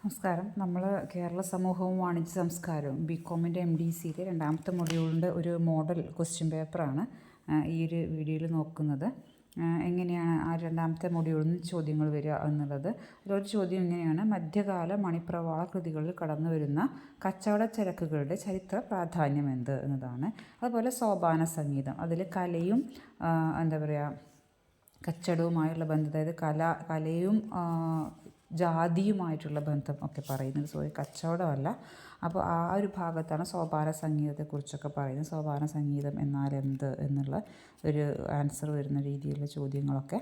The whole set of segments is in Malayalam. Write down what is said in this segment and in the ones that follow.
നമസ്കാരം. നമ്മൾ കേരള സമൂഹവും വാണിജ്യ സംസ്കാരവും ബികോമിൻ്റെ MDCയിലെ രണ്ടാമത്തെ മൊഡ്യൂളിൻ്റെ ഒരു മോഡൽ ക്വസ്റ്റ്യൻ പേപ്പറാണ് ഈ ഒരു വീഡിയോയിൽ നോക്കുന്നത്. എങ്ങനെയാണ് ആ രണ്ടാമത്തെ മൊഡ്യൂളിൽ നിന്ന് ചോദ്യങ്ങൾ വരിക എന്നുള്ളത്. അതിലൊരു ചോദ്യം ഇങ്ങനെയാണ്: മധ്യകാല മണിപ്രവാള കൃതികളിൽ കടന്നു വരുന്ന കച്ചവട ചരക്കുകളുടെ ചരിത്ര പ്രാധാന്യം എന്ത് എന്നതാണ്. അതുപോലെ സോപാന സംഗീതം, അതിൽ കലയും കച്ചവടവുമായുള്ള ബന്ധം, അതായത് കലയും ജാതിയുമായിട്ടുള്ള ബന്ധം ഒക്കെ പറയുന്നത്. കച്ചവടമല്ല. അപ്പോൾ ആ ഒരു ഭാഗത്താണ് സോപാന സംഗീതത്തെക്കുറിച്ചൊക്കെ പറയുന്നത്. സോപാന സംഗീതം എന്നാൽ എന്ത് എന്നുള്ള ഒരു ആൻസർ വരുന്ന രീതിയിലുള്ള ചോദ്യങ്ങളൊക്കെ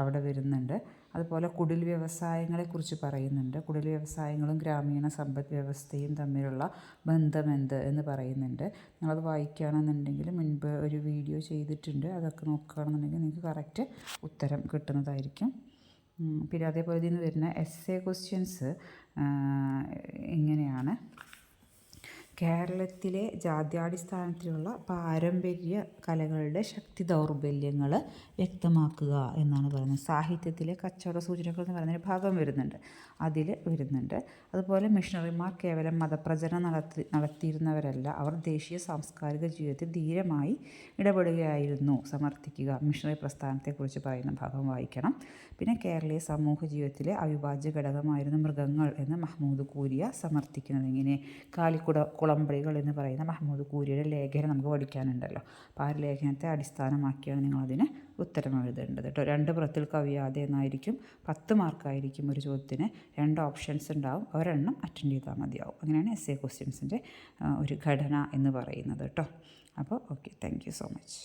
അവിടെ വരുന്നുണ്ട്. അതുപോലെ കുടിൽ വ്യവസായങ്ങളെക്കുറിച്ച് പറയുന്നുണ്ട്. കുടിൽ വ്യവസായങ്ങളും ഗ്രാമീണ സമ്പദ് വ്യവസ്ഥയും തമ്മിലുള്ള ബന്ധം എന്ത് എന്ന് പറയുന്നുണ്ട്. നിങ്ങളത് വായിക്കുകയാണെന്നുണ്ടെങ്കിൽ മുൻപ് ഒരു വീഡിയോ ചെയ്തിട്ടുണ്ട്, അതൊക്കെ നോക്കുകയാണെന്നുണ്ടെങ്കിൽ നിങ്ങൾക്ക് കറക്റ്റ് ഉത്തരം കിട്ടുന്നതായിരിക്കും. പിന്നെ അതേപോലെ ഇതിൽ നിന്ന് വരുന്ന എസ്സേ ക്വസ്റ്റ്യൻസ് ഇങ്ങനെയാണ്: കേരളത്തിലെ ജാത്യാടിസ്ഥാനത്തിലുള്ള പാരമ്പര്യ കലകളുടെ ശക്തി ദൗർബല്യങ്ങൾ വ്യക്തമാക്കുക എന്നാണ് പറയുന്നത്. സാഹിത്യത്തിലെ കച്ചവട സൂചനകൾ എന്ന് പറയുന്നൊരു ഭാഗം വരുന്നുണ്ട്, അതിൽ വരുന്നുണ്ട്. അതുപോലെ മിഷണറിമാർ കേവലം മതപ്രചരണം നടത്തിയിരുന്നവരല്ല, അവർ ദേശീയ സാംസ്കാരിക ജീവിതത്തിൽ ധീരമായി ഇടപെടുകയായിരുന്നു. സമർത്ഥിക്കുക. മിഷണറി പ്രസ്ഥാനത്തെക്കുറിച്ച് പറയുന്ന ഭാഗം വായിക്കണം. പിന്നെ കേരളീയ സമൂഹ ജീവിതത്തിലെ അവിഭാജ്യ ഘടകമായിരുന്നു മൃഗങ്ങൾ എന്ന് മഹ്മൂദ് കൂരിയ സമർത്ഥിക്കുന്നത്. ഇങ്ങനെ കുളമ്പടികൾ എന്ന് പറയുന്ന മഹ്മൂദ് കൂരിയുടെ ലേഖനം നമുക്ക് പഠിക്കാനുണ്ടല്ലോ. അപ്പോൾ ആ ലേഖനത്തെ അടിസ്ഥാനമാക്കിയാണ് നിങ്ങളതിന് ഉത്തരം എഴുതേണ്ടത് കേട്ടോ. 2 പുറത്തിൽ കവിയാതെ എന്നായിരിക്കും. 10 മാർക്കായിരിക്കും ഒരു ചോദ്യത്തിന്. 2 ഓപ്ഷൻസ് ഉണ്ടാവും, ഒരെണ്ണം അറ്റൻഡ് ചെയ്താൽ മതിയാവും. അങ്ങനെയാണ് എസ്സേ ക്വസ്റ്റ്യൻസിൻ്റെ ഒരു ഘടന എന്ന് പറയുന്നത് കേട്ടോ. അപ്പോൾ okay, thank you so much.